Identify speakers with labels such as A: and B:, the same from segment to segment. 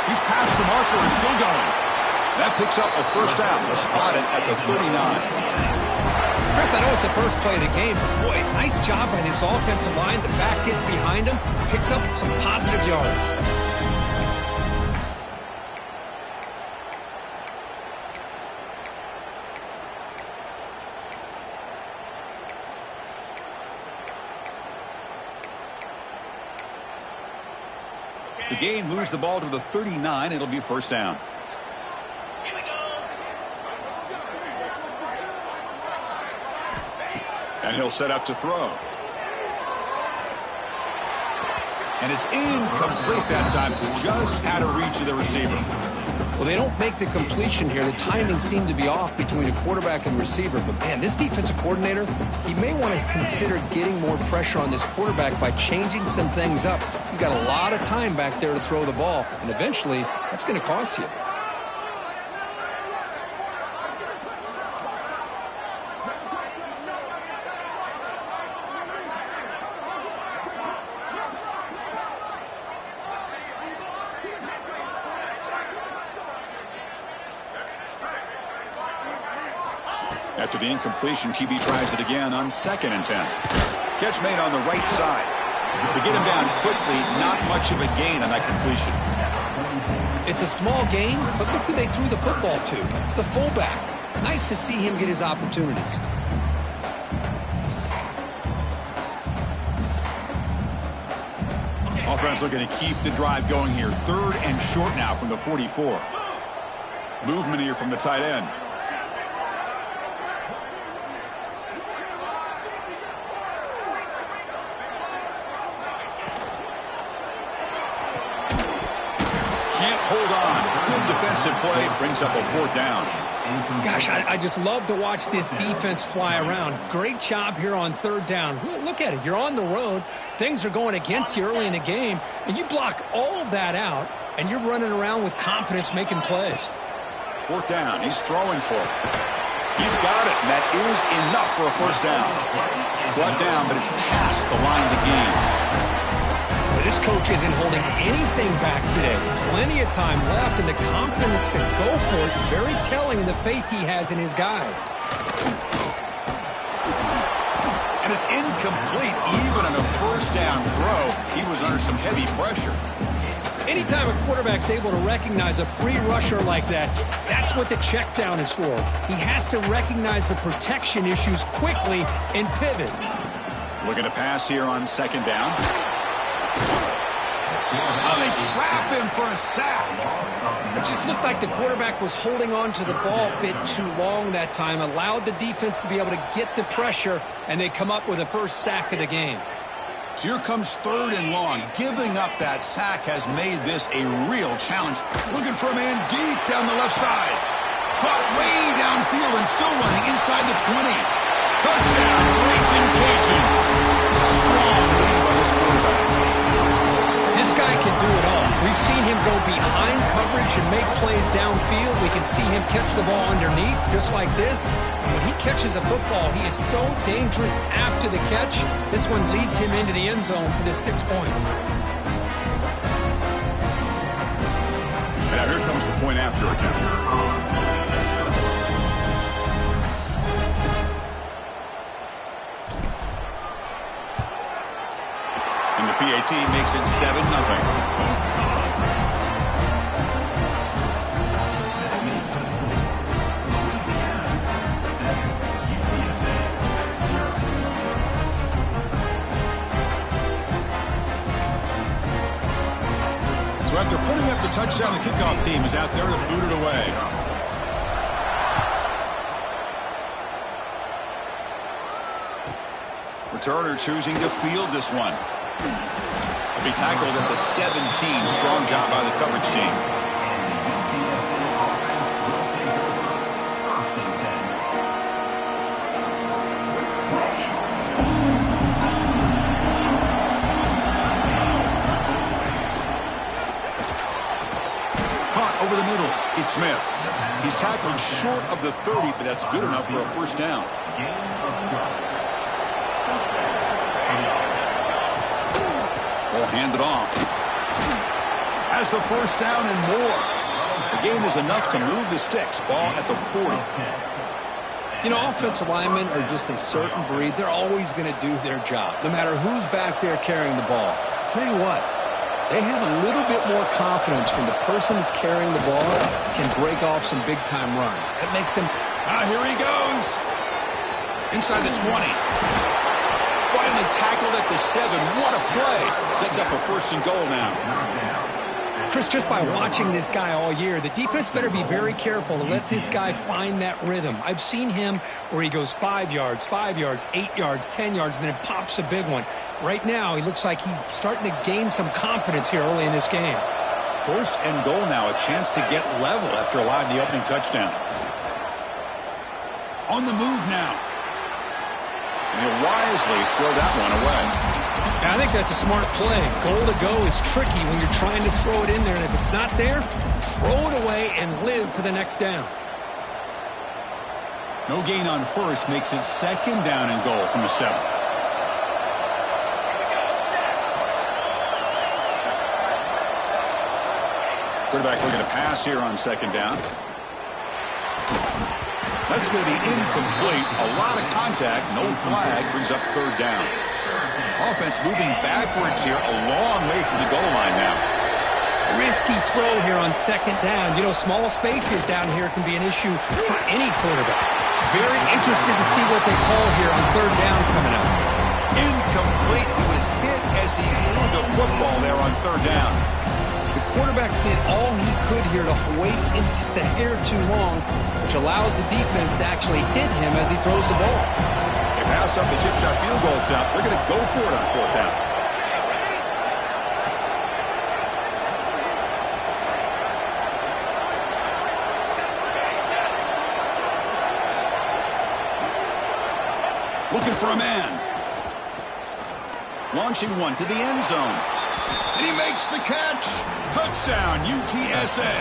A: He's past the marker and still going. That picks up a first down. They'll spot it at the 39.
B: Chris, I know it's the first play of the game, but boy, nice job by this offensive line. The back gets behind him, picks up some positive yards.
A: The gain moves the ball to the 39. It'll be first down. And he'll set up to throw. And it's incomplete that time. Just out of reach of the receiver.
B: Well, they don't make the completion here. The timing seemed to be off between a quarterback and receiver. But, man, this defensive coordinator, he may want to consider getting more pressure on this quarterback by changing some things up. He's got a lot of time back there to throw the ball. And eventually, that's going to cost you.
A: After the incompletion, QB tries it again on 2nd and 10. Catch made on the right side. To get him down quickly, not much of a gain on that completion.
B: It's a small gain, but look who they threw the football to. The fullback. Nice to see him get his opportunities.
A: Offense looking to keep the drive going here. 3rd and short now from the 44. Movement here from the tight end. Hold on. Good defensive play. Brings up a 4th down.
B: Gosh, I just love to watch this defense fly around. Great job here on 3rd down. Look at it. You're on the road. Things are going against you early in the game, and you block all of that out, and you're running around with confidence making plays.
A: 4th down. He's throwing for it. He's got it, and that is enough for a first down. Brought down, but it's past the line to gain.
B: This coach isn't holding anything back today. Plenty of time left, and the confidence to go for it is very telling in the faith he has in his guys.
A: And it's incomplete. Even on a first down throw, he was under some heavy pressure.
B: Anytime a quarterback's able to recognize a free rusher like that, that's what the check down is for. He has to recognize the protection issues quickly and pivot.
A: Looking to pass here on 2nd down. Oh, they trap him for a sack.
B: It just looked like the quarterback was holding on to the ball a bit too long that time, allowed the defense to be able to get the pressure, and they come up with a first sack of the game.
A: So here comes 3rd and long. Giving up that sack has made this a real challenge. Looking for a man deep down the left side. Caught way downfield and still running inside the 20. Touchdown, Raging Cajuns. Strong lead by this quarterback.
B: This guy can do it all. We've seen him go behind coverage and make plays downfield. We can see him catch the ball underneath, just like this. And when he catches a football, he is so dangerous after the catch. This one leads him into the end zone for the 6 points.
A: And now here comes the point after attempt. PAT makes it 7-0. So after putting up the touchdown, the kickoff team is out there to boot it away. Returner choosing to field this one. Be tackled at the 17. Strong job by the coverage team. Caught over the middle. It's Smith. He's tackled short of the 30, but that's good enough for a first down. Ball handed off. Has has the first down and more. The gain is enough to move the sticks. Ball at the 40.
B: You know, offensive linemen are just a certain breed. They're always going to do their job, no matter who's back there carrying the ball. I'll tell you what, they have a little bit more confidence when the person that's carrying the ball can break off some big-time runs. That makes them...
A: Here he goes. Inside the 20. Finally tackled at the 7. What a play. Sets up a first and goal now.
B: Chris, just by watching this guy all year, the defense better be very careful to let this guy find that rhythm. I've seen him where he goes 5 yards, 8 yards, 10 yards, and then pops a big one. Right now, he looks like he's starting to gain some confidence here early in this game.
A: First and goal now, a chance to get level after allowing the opening touchdown. On the move now. And he'll wisely throw that one away.
B: I think that's a smart play. Goal to go is tricky when you're trying to throw it in there, and if it's not there, throw it away and live for the next down.
A: No gain on first makes it second down and goal from the 7. Quarterback looking to pass here on second down. That's going to be incomplete. A lot of contact, no flag, brings up third down. Offense moving backwards here, a long way from the goal line now.
B: Risky throw here on second down. You know, small spaces down here can be an issue for any quarterback. Very interested to see what they call here on third down coming up.
A: Incomplete. He was hit as he threw the football there on third down.
B: The quarterback did all he could here to wait just a hair too long, which allows the defense to actually hit him as he throws the ball.
A: They pass up the chip shot field goal attempt. They're going to go for it on fourth down. Looking for a man. Launching one to the end zone. And he makes the catch. Touchdown, UTSA.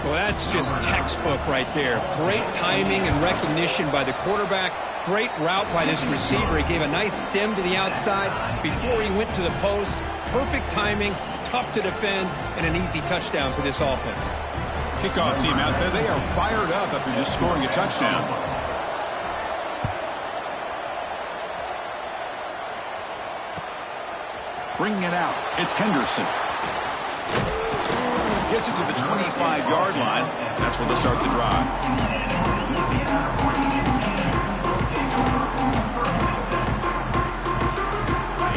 B: Well, that's just textbook right there. Great timing and recognition by the quarterback. Great route by this receiver. He gave a nice stem to the outside before he went to the post. Perfect timing, tough to defend, and an easy touchdown for this offense.
A: Kickoff team out there. They are fired up after just scoring a touchdown. Bringing it out. It's Henderson. Gets it to the 25-yard line. That's where they'll start the drive.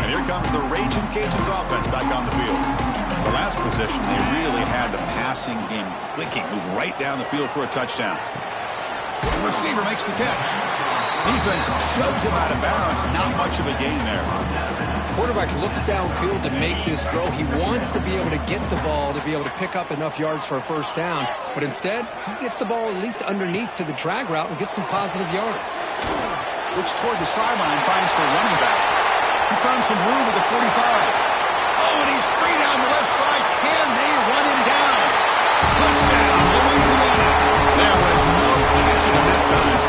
A: And here comes the Raging Cajuns offense back on the field. The last possession, they really had the passing game clicking. Move right down the field for a touchdown. The receiver makes the catch. Defense shoves him out of bounds. Not much of a gain there.
B: Quarterback looks downfield to make this throw. He wants to be able to get the ball to be able to pick up enough yards for a first down. But instead, he gets the ball at least underneath to the drag route and gets some positive yards.
A: Looks toward the sideline, finds the running back. He's found some room with the 45. Oh, and he's free down the left side. Can they run him down? Touchdown, Louisiana. There was no catching him that time.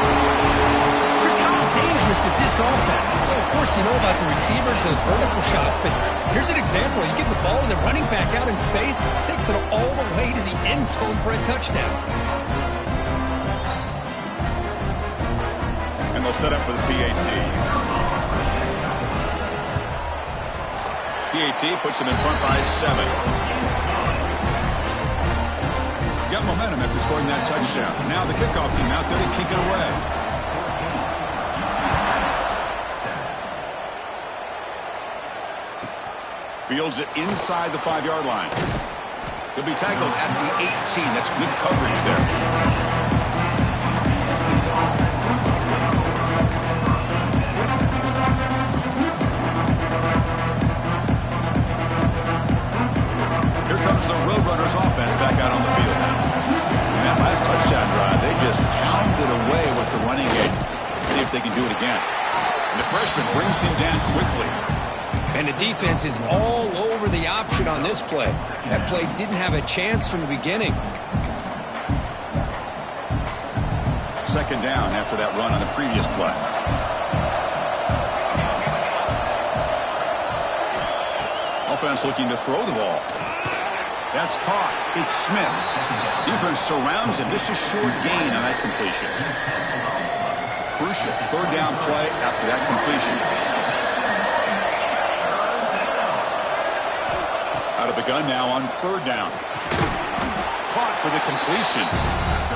B: Chris, how dangerous is this offense? Well, of course, you know about the receivers, those vertical shots, but here's an example. You get the ball and the running back out in space, takes it all the way to the end zone for a touchdown.
A: And they'll set up for the PAT. PAT puts them in front by 7. Got momentum after scoring that touchdown. Now the kickoff team out there to kick it away. Fields it inside the 5-yard line. He'll be tackled at the 18. That's good coverage there. The Roadrunners offense back out on the field now. In that last touchdown drive, they just pounded away with the running game. Let's see if they can do it again. And the freshman brings him down quickly.
B: And the defense is all over the option on this play. That play didn't have a chance from the beginning.
A: Second down after that run on the previous play. offense looking to throw the ball. That's caught. It's Smith. Defense surrounds him. Just a short gain on that completion. Crucial third down play after that completion. Out of the gun now on third down. Caught for the completion.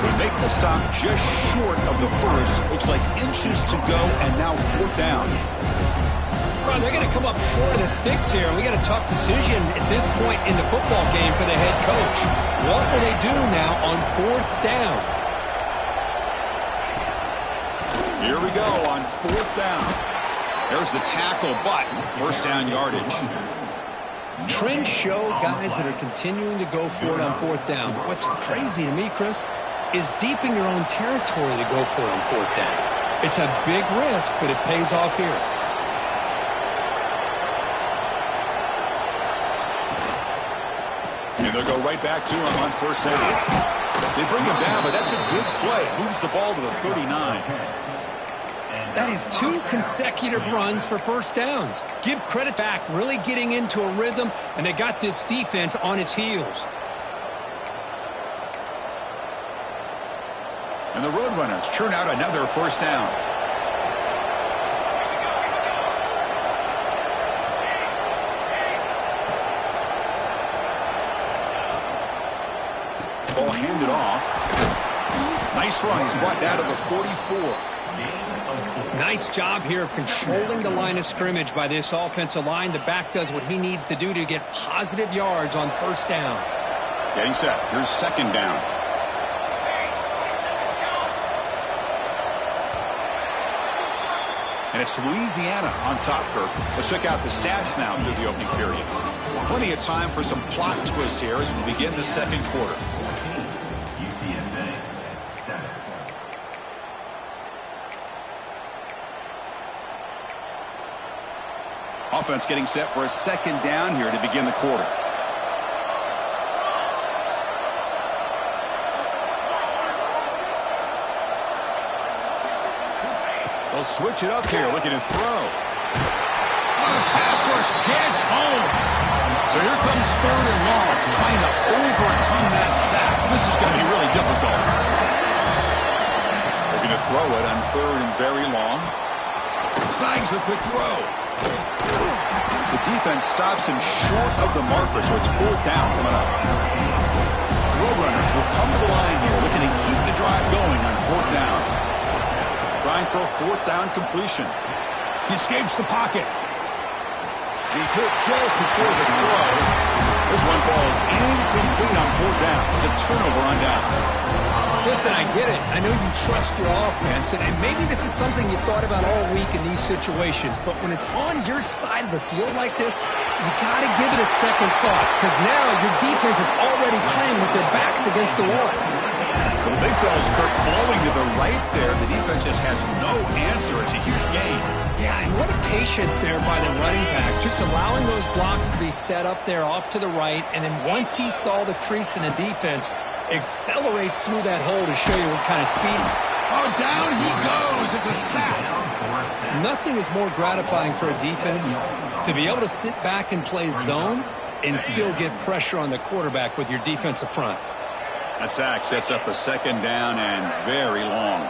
A: They make the stop just short of the first. Looks like inches to go, and now fourth down.
B: Well, they're going to come up short of the sticks here. We got a tough decision at this point in the football game for the head coach. What will they do now on fourth down?
A: Here we go on fourth down. There's the tackle, but first down yardage.
B: Trends show guys that are continuing to go for it on fourth down. What's crazy to me, Chris, is deep in your own territory to go for it on fourth down. It's a big risk, but it pays off here.
A: And they'll go right back to him on first down. They bring him down, but that's a good play. Moves the ball to the 39.
B: That is 2 consecutive runs for first downs. Give credit back, really getting into a rhythm, and they got this defense on its heels.
A: And the Roadrunners churn out another first down. Ball handed off. Nice run. He's brought down to the 44.
B: Nice job here of controlling the line of scrimmage by this offensive line. The back does what he needs to do to get positive yards on first down.
A: Getting set. Here's second down. And it's Louisiana on top, Kirk. Let's check out the stats now through the opening period. Plenty of time for some plot twists here as we begin the second quarter. Offense getting set for a second down here to begin the quarter. They'll switch it up here, looking to throw. The pass rush gets home. So here comes third and long, trying to overcome that sack. This is going to be really difficult. Looking to throw it on third and very long. Snags the quick throw. The defense stops him short of the marker, so it's fourth down coming up. Roadrunners will come to the line here, looking to keep the drive going on fourth down. Trying for a fourth down completion. He escapes the pocket. He's hit just before the throw. This one falls incomplete on fourth down. It's a turnover on downs.
B: Listen, I get it. I know you trust your offense, and maybe this is something you thought about all week in these situations, but when it's on your side of the field like this, you got to give it a second thought, because now your defense is already playing with their backs against the wall.
A: Well, the big fella's Kirk flowing to the right there. The defense just has no answer. It's a huge gain.
B: Yeah, and what a patience there by the running back, just allowing those blocks to be set up there off to the right, and then once he saw the crease in the defense, accelerates through that hole to show you what kind of speed.
A: Oh, down he goes. It's a sack.
B: Nothing is more gratifying for a defense to be able to sit back and play zone and still get pressure on the quarterback with your defensive front.
A: That sack sets up a second down and very long.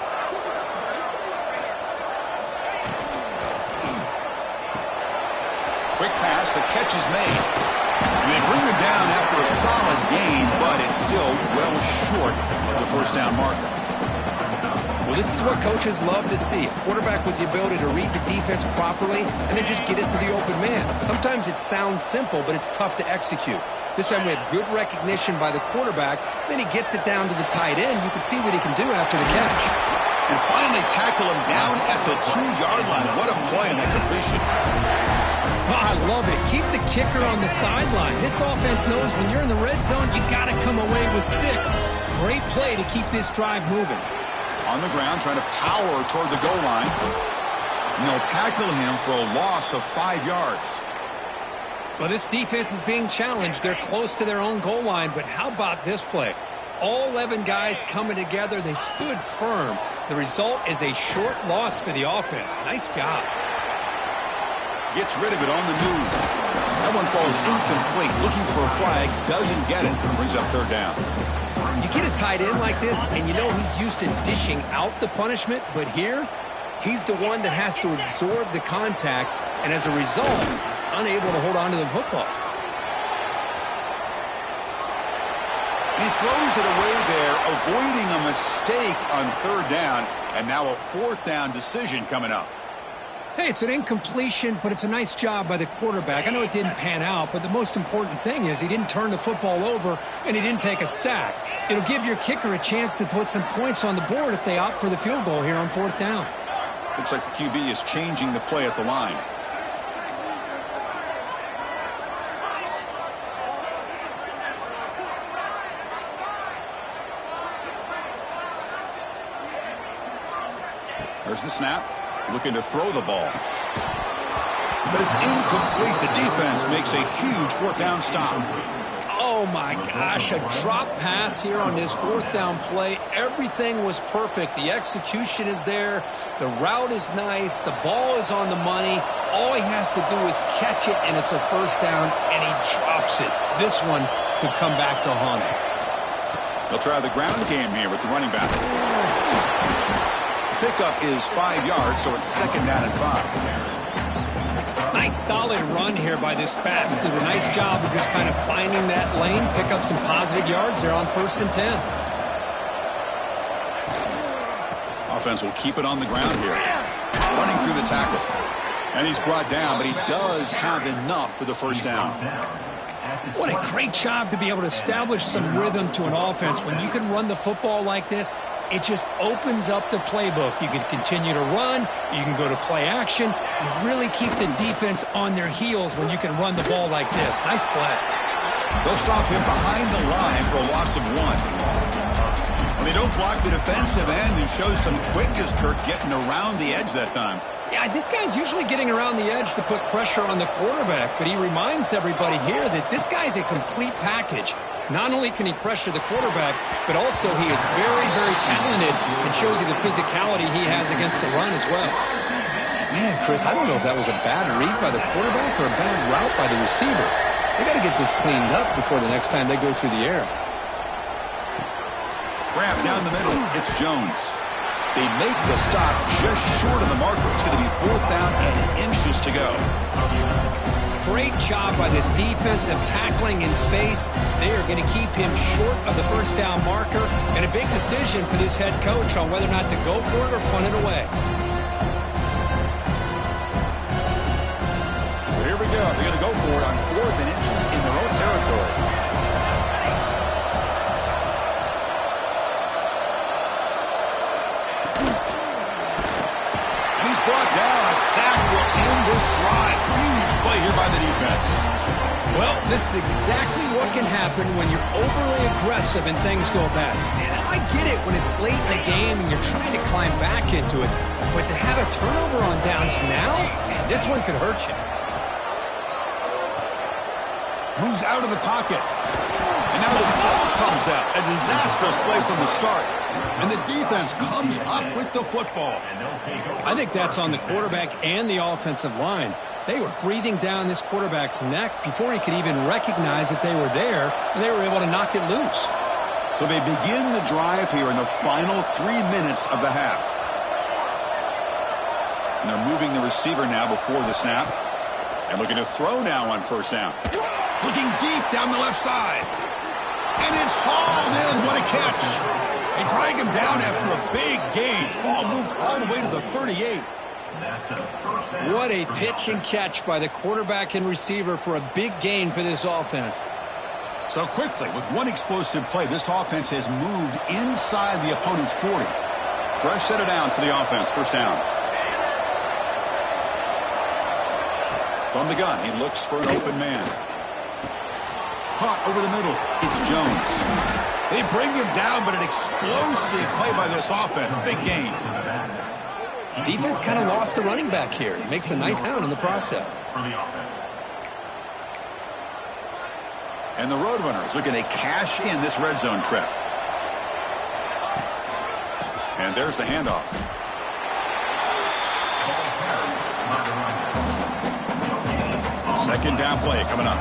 A: Quick pass, the catch is made. And they bring him down after a solid gain, but it's still well short of the first down marker.
B: Well, this is what coaches love to see. A quarterback with the ability to read the defense properly and then just get it to the open man. Sometimes it sounds simple, but it's tough to execute. This time we have good recognition by the quarterback. Then he gets it down to the tight end. You can see what he can do after the catch.
A: And finally tackle him down at the 2-yard line. What a play on that completion.
B: Oh, I love it. Keep the kicker on the sideline. This offense knows when you're in the red zone, you got to come away with 6. Great play to keep this drive moving.
A: On the ground, trying to power toward the goal line. And they'll tackle him for a loss of 5 yards.
B: Well, this defense is being challenged. They're close to their own goal line, but how about this play? All 11 guys coming together. They stood firm. The result is a short loss for the offense. Nice job.
A: Gets rid of it on the move. That one falls incomplete. Looking for a flag, doesn't get it. Brings up third down.
B: You get a tight end like this, and you know he's used to dishing out the punishment, but here, he's the one that has to absorb the contact, and as a result, he's unable to hold on to the football.
A: He throws it away there, avoiding a mistake on third down, and now a fourth down decision coming up.
B: Hey, it's an incompletion, but it's a nice job by the quarterback. I know it didn't pan out, but the most important thing is he didn't turn the football over and he didn't take a sack. It'll give your kicker a chance to put some points on the board if they opt for the field goal here on fourth down.
A: Looks like the QB is changing the play at the line. There's the snap. Looking to throw the ball. But it's incomplete. The defense makes a huge fourth down stop.
B: Oh, my gosh. A drop pass here on this fourth down play. Everything was perfect. The execution is there. The route is nice. The ball is on the money. All he has to do is catch it, and it's a first down, and he drops it. This one could come back to haunt him.
A: They'll try the ground game here with the running back. Pickup is 5 yards, so it's second down and 5.
B: Nice solid run here by this back. Did a nice job of just kind of finding that lane, pick up some positive yards there on 1st and 10.
A: Offense will keep it on the ground here. Running through the tackle. And he's brought down, but he does have enough for the first down.
B: What a great job to be able to establish some rhythm to an offense. When you can run the football like this, it just opens up the playbook. You can continue to run. You can go to play action. You really keep the defense on their heels when you can run the ball like this. Nice play.
A: They'll stop him behind the line for a loss of 1. When they don't block the defensive end, he shows some quickness, Kirk, getting around the edge that time.
B: Yeah, this guy's usually getting around the edge to put pressure on the quarterback, but he reminds everybody here that this guy's a complete package. Not only can he pressure the quarterback, but also he is very, very talented and shows you the physicality he has against the run as well. Man, Chris, I don't know if that was a bad read by the quarterback or a bad route by the receiver. They got to get this cleaned up before the next time they go through the air.
A: Grab down the middle. It's Jones. They make the stop just short of the marker. It's going to be fourth down and inches to go.
B: Great job by this defensive tackling in space. They are going to keep him short of the first down marker, and a big decision for this head coach on whether or not to go for it or punt it away.
A: So here we go. They're going to go for it on 4th and inches in their own territory. And he's brought down. A sack will end this drive. Huge play here by the defense.
B: Well, this is exactly what can happen when you're overly aggressive and things go bad. And I get it when it's late in the game and you're trying to climb back into it. But to have a turnover on downs now, man, this one could hurt you.
A: Moves out of the pocket. And now the ball comes out. A disastrous play from the start. And the defense comes up with the football.
B: I think that's on the quarterback and the offensive line. They were breathing down this quarterback's neck before he could even recognize that they were there, and they were able to knock it loose.
A: So they begin the drive here in the final 3 minutes of the half. And they're moving the receiver now before the snap. And looking to throw now on first down. Looking deep down the left side. And it's hauled in. What a catch. They drag him down after a big gain. Ball moved all the way to the 38.
B: What a pitch and catch by the quarterback and receiver for a big gain for this offense.
A: So quickly, with one explosive play, this offense has moved inside the opponent's 40. Fresh set of downs for the offense. First down. From the gun, he looks for an open man. Caught over the middle. It's Jones. They bring him down, but an explosive play by this offense. Big gain.
B: Defense kind of lost a running back here. Makes a nice down in the process.
A: And the Roadrunners looking to cash in this red zone trip. And there's the handoff. Second down play coming up.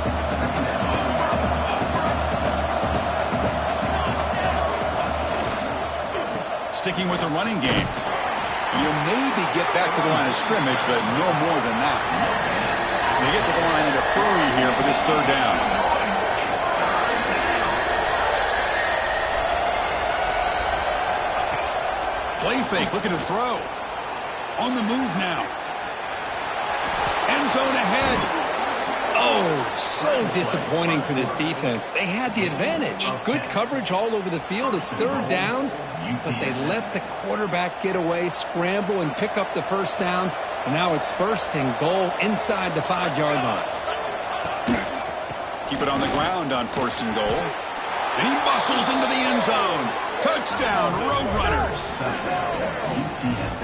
A: Sticking with the running game. You maybe get back to the line of scrimmage, but no more than that. They get to the line in a hurry here for this third down. Play fake, looking to throw. On the move now. End zone ahead.
B: Oh, so disappointing for this defense. They had the advantage. Good coverage all over the field. It's third down, but they let the quarterback get away, scramble, and pick up the first down. And now it's first and goal inside the 5-yard line.
A: Keep it on the ground on first and goal. And he bustles into the end zone. Touchdown, Roadrunners.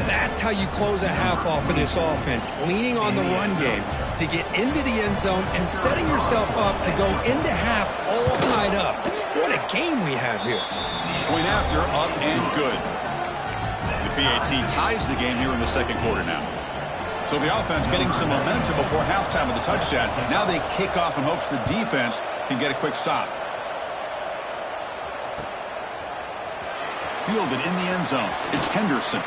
B: That's how you close a half off of this offense, leaning on the run game to get into the end zone and setting yourself up to go into half all tied up. What a game we have here.
A: Point after, up and good. The PAT ties the game here in the second quarter now. So the offense getting some momentum before halftime with a touchdown. Now they kick off in hopes the defense can get a quick stop. Fielded in the end zone. It's Henderson.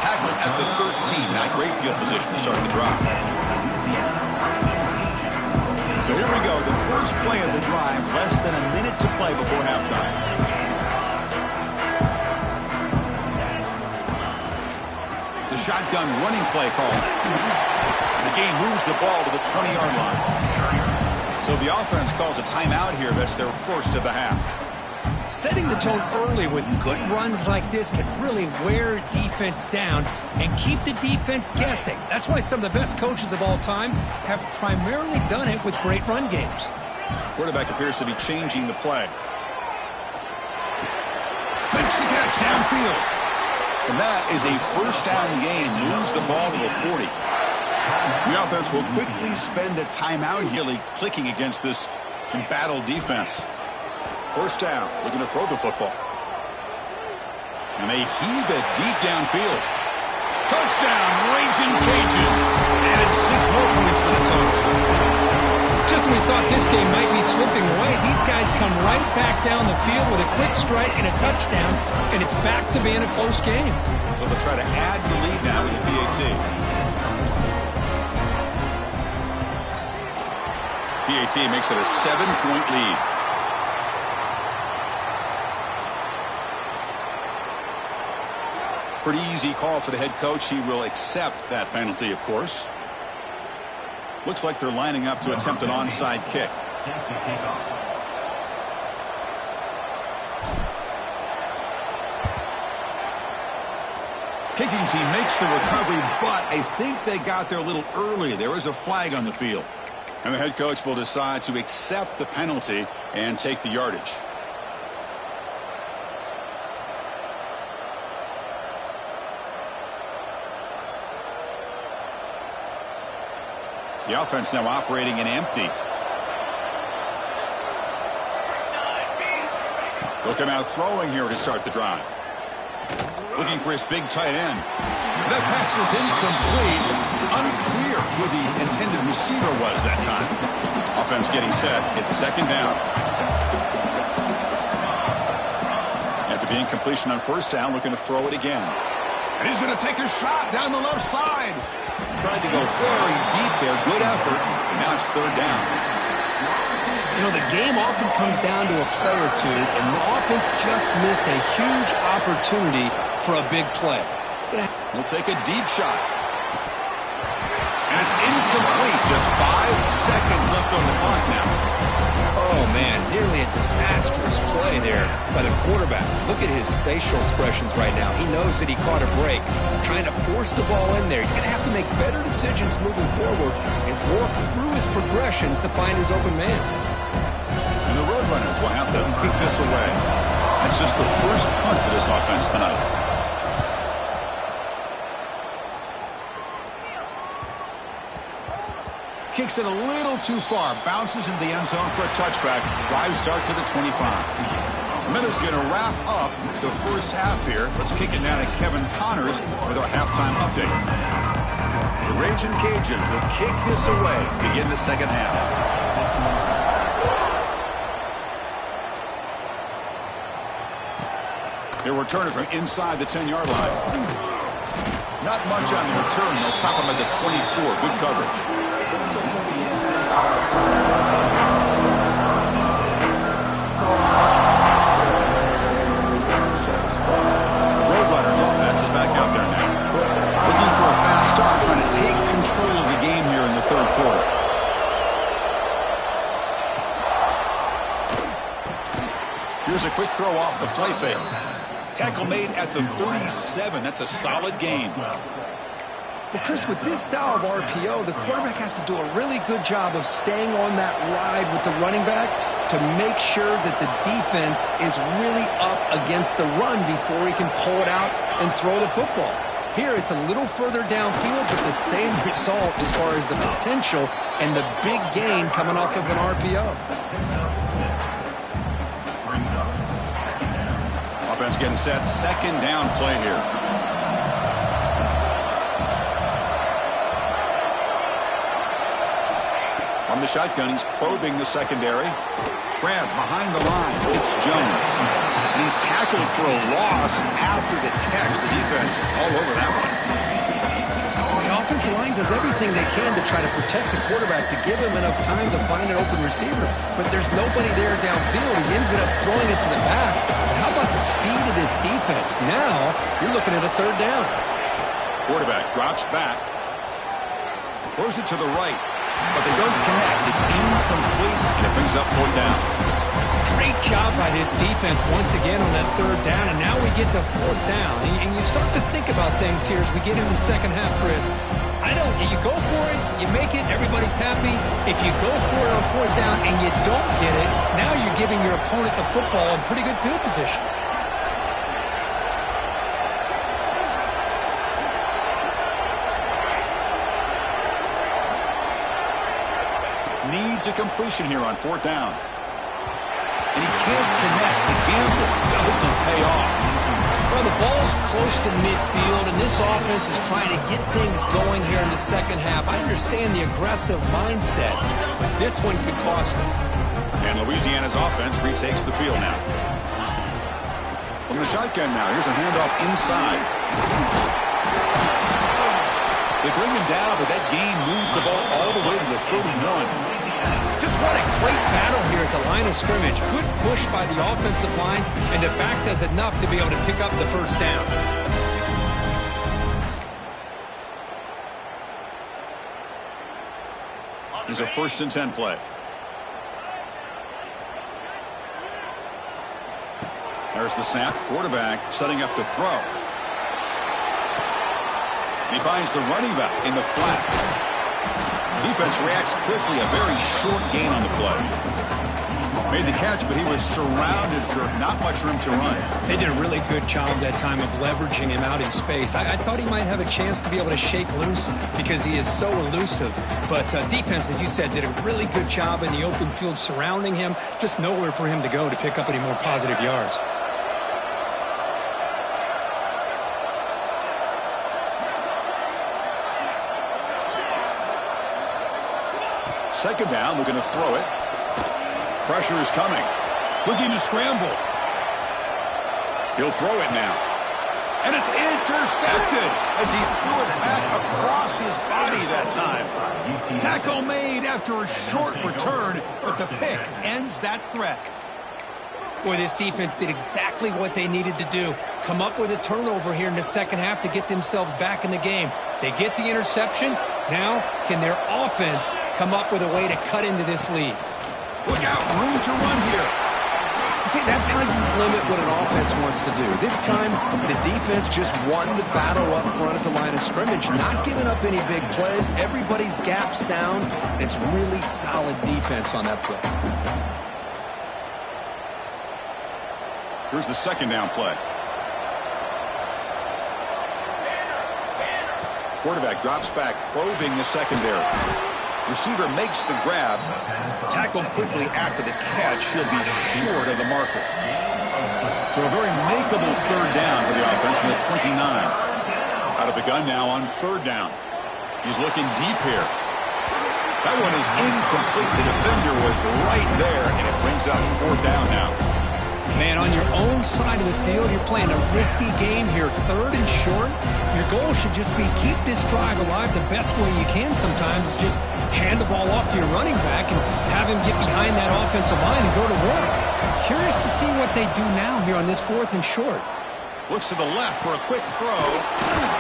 A: Tackled at the 13. Not great field position to start the drive. So here we go. The first play of the drive. Less than a minute to play before halftime. The shotgun running play call. The game moves the ball to the 20-yard line. So the offense calls a timeout here. That's their first of the half.
B: Setting the tone early with good runs like this can really wear defense down and keep the defense guessing. That's why some of the best coaches of all time have primarily done it with great run games.
A: Quarterback appears to be changing the play. Makes the catch downfield. And that is a first down gain. Moves the ball to the 40. The offense will quickly spend a timeout here, clicking against this embattled defense. First down, looking to throw the football. And they heave it deep downfield. Touchdown, Raging Cajuns. Added 6 more points to the total.
B: Just when we thought this game might be slipping away, these guys come right back down the field with a quick strike and a touchdown, and it's back to being a close game.
A: So they'll try to add the lead now with the PAT. PAT makes it a 7-point lead. Pretty easy call for the head coach. He will accept that penalty, of course. Looks like they're lining up to attempt an onside kick. Kicking team makes the recovery, but I think they got there a little early. There is a flag on the field. And the head coach will decide to accept the penalty and take the yardage. The offense now operating in empty. Looking out throwing here to start the drive. Looking for his big tight end. That pass is incomplete. Unclear who the intended receiver was that time. Offense getting set. It's second down. After the incompletion on first down, looking to throw it again. And he's going to take a shot down the left side. Tried to go very deep there. Good effort. And now it's third down.
B: You know, the game often comes down to a play or two, and the offense just missed a huge opportunity for a big play.
A: He'll take a deep shot. And it's incomplete. Just 5 seconds left on the clock now.
B: Oh, man, nearly a disastrous play there by the quarterback. Look at his facial expressions right now. He knows that he caught a break, trying to force the ball in there. He's going to have to make better decisions moving forward and work through his progressions to find his open man.
A: And the Roadrunners will have to kick this away. That's just the first punt for this offense tonight. Kicks it a little too far. Bounces into the end zone for a touchback. Drive starts at the 25. Minutes going to wrap up the first half here. Let's kick it down to Kevin Connors with our halftime update.
C: The
A: Raging Cajuns will kick this away to begin the second half. He'll return it from inside the 10-yard line. Not much on the return. They'll stop him at the 24. Good coverage. Roadrunners offense is back out there now. Looking for a fast start, trying to take control of the game here in the third quarter. Here's a quick throw off the play fake. Tackle made at the 37. That's a solid gain.
B: Well, Chris, with this style of RPO, the quarterback has to do a really good job of staying on that ride with the running back to make sure that the defense is really up against the run before he can pull it out and throw the football. Here, it's a little further downfield, but the same result as far as the potential and the big gain coming off of an RPO.
A: Offense getting set. Second down play here. On the shotgun, he's probing the secondary. Grab behind the line. It's Jones. And he's tackled for a loss after the catch. The defense all over that one.
B: The offensive line does everything they can to try to protect the quarterback, to give him enough time to find an open receiver. But there's nobody there downfield. He ends up throwing it to the back. But how about the speed of this defense? Now you're looking at a third down.
A: Quarterback drops back. Throws it to the right. But they don't connect. It's incomplete. And it brings up fourth down.
C: Great job by this defense once again on that third down, and now we get to fourth down. And you start to think about things here as we get into the second half, Chris. You go for it, you make it, everybody's happy. If you go for it on fourth down and you don't get it, now you're giving your opponent the football in pretty good field position.
A: Needs a completion here on fourth down. And he can't connect. The gamble doesn't pay off.
B: Well, the ball's close to midfield, and this offense is trying to get things going here in the second half. I understand the aggressive mindset, but this one could cost them.
A: And Louisiana's offense retakes the field now. From the shotgun now, here's a handoff inside. They bring him down, but that gain moves the ball all the way to the 31.
C: Just what a great battle here at the line of scrimmage. Good push by the offensive line, and the back does enough to be able to pick up the first down.
A: Here's a 1st and 10 play. There's the snap. Quarterback setting up to throw. He finds the running back in the flat. Defense reacts quickly. A very short gain on the play. Made the catch, but he was surrounded for not much room to run.
C: They did a really good job that time of leveraging him out in space. I thought he might have a chance to be able to shake loose because he is so elusive. But defense, as you said, did a really good job in the open field surrounding him. Just nowhere for him to go to pick up any more positive yards.
A: Second down, we're going to throw it. Pressure is coming. Looking to scramble. He'll throw it now. And it's intercepted as he threw it back across his body that time. Tackle made after a short return, but the pick ends that threat.
C: Boy, this defense did exactly what they needed to do. Come up with a turnover here in the second half to get themselves back in the game. They get the interception. Now, can their offense come up with a way to cut into this lead?
A: Look out, room to run here.
B: See, that's how you limit what an offense wants to do. This time, the defense just won the battle up front at the line of scrimmage, not giving up any big plays. Everybody's gap sound. It's really solid defense on that play.
A: Here's the second down play. Quarterback drops back, probing the secondary. Receiver makes the grab. Tackled quickly after the catch. He'll be short of the marker. So a very makeable third down for the offense from the 29. Out of the gun now on third down. He's looking deep here. That one is incomplete. The defender was right there, and it brings up 4th down now.
C: Man, on your own side of the field, you're playing a risky game here. 3rd and short. Your goal should just be keep this drive alive the best way you can sometimes. Is just hand the ball off to your running back and have him get behind that offensive line and go to work. Curious to see what they do now here on this 4th and short.
A: Looks to the left for a quick throw.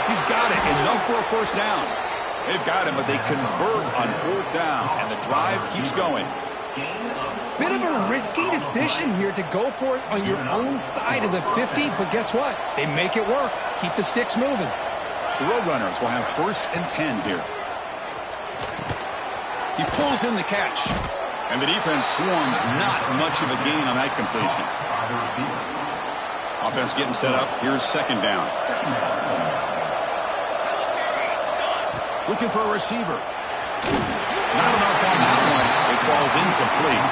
A: He's got it. Enough for a 1st down. They've got him, but they convert on 4th down, and the drive keeps going.
C: Bit of a risky decision here to go for it on your own side of the 50, but guess what? They make it work. Keep the sticks moving.
A: The Roadrunners will have 1st and 10 here. He pulls in the catch, and the defense swarms. Not much of a gain on that completion. Offense getting set up. Here's 2nd down. Looking for a receiver. Not enough on that one. It falls incomplete.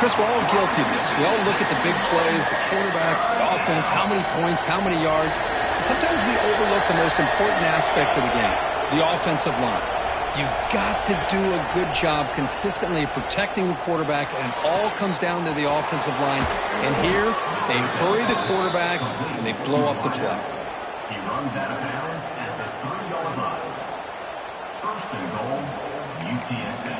B: Chris, we're all guilty of this. We all look at the big plays, the quarterbacks, the offense, how many points, how many yards. And sometimes we overlook the most important aspect of the game, the offensive line. You've got to do a good job consistently protecting the quarterback, and it all comes down to the offensive line. And here, they hurry the quarterback, and they blow up the play.
D: He runs out of bounds at the 30-yard line. 1st and goal, UTSA.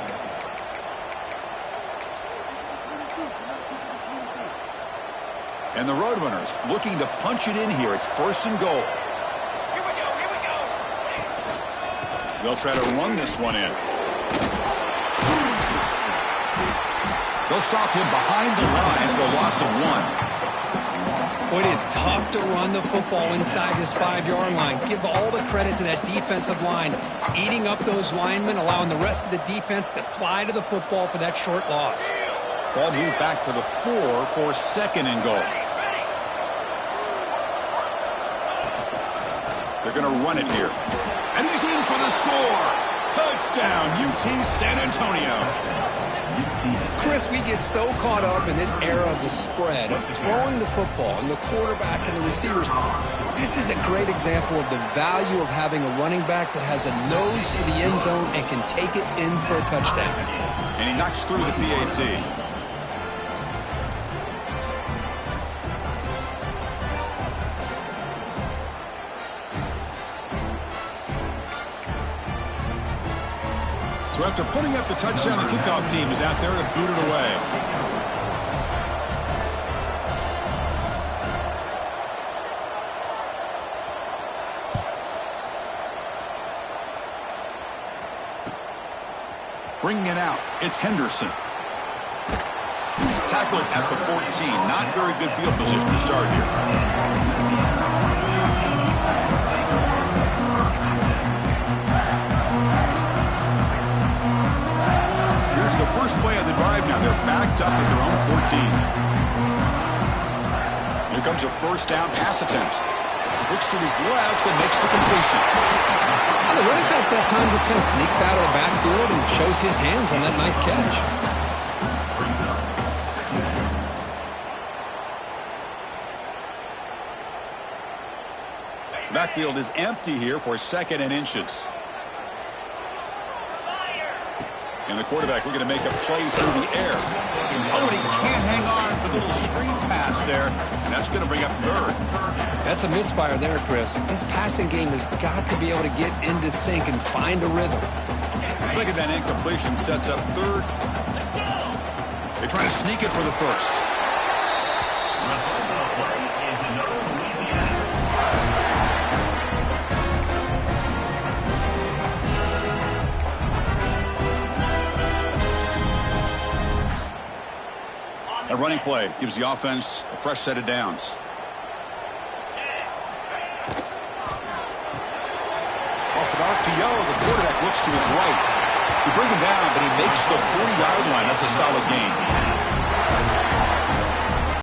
A: And the Roadrunners looking to punch it in here. It's 1st and goal.
D: Here we go.
A: They'll try to run this one in. They'll stop him behind the line for a loss of 1.
C: Boy, it is tough to run the football inside this 5-yard line. Give all the credit to that defensive line, eating up those linemen, allowing the rest of the defense to fly to the football for that short loss.
A: Ball moved back to the 4 for 2nd and goal. They're going to run it here. And he's in for the score. Touchdown, UT San Antonio.
B: Chris, we get so caught up in this era of the spread, of throwing the football, and the quarterback and the receivers. This is a great example of the value of having a running back that has a nose for the end zone and can take it in for a touchdown.
A: And he knocks through the PAT. So after putting up the touchdown, the kickoff team is out there to boot it away. Bringing it out, it's Henderson. Tackled at the 14. Not very good field position to start here. The first play of the drive now. They're backed up at their own 14. Here comes a 1st down pass attempt. Looks to his left and makes the completion.
B: The running back that time just kind of sneaks out of the backfield and shows his hands on that nice catch.
A: Backfield is empty here for 2nd and inches. And the quarterback looking to make a play through the air. Oh, and he can't hang on for the little screen pass there. And that's going to bring up 3rd.
B: That's a misfire there, Chris. This passing game has got to be able to get into sync and find a rhythm.
A: The 2nd down incompletion sets up 3rd. They try to sneak it for the 1st. A running play gives the offense a fresh set of downs. Off an RPO, the quarterback looks to his right. They bring him down, but he makes the 40-yard line. That's a solid gain.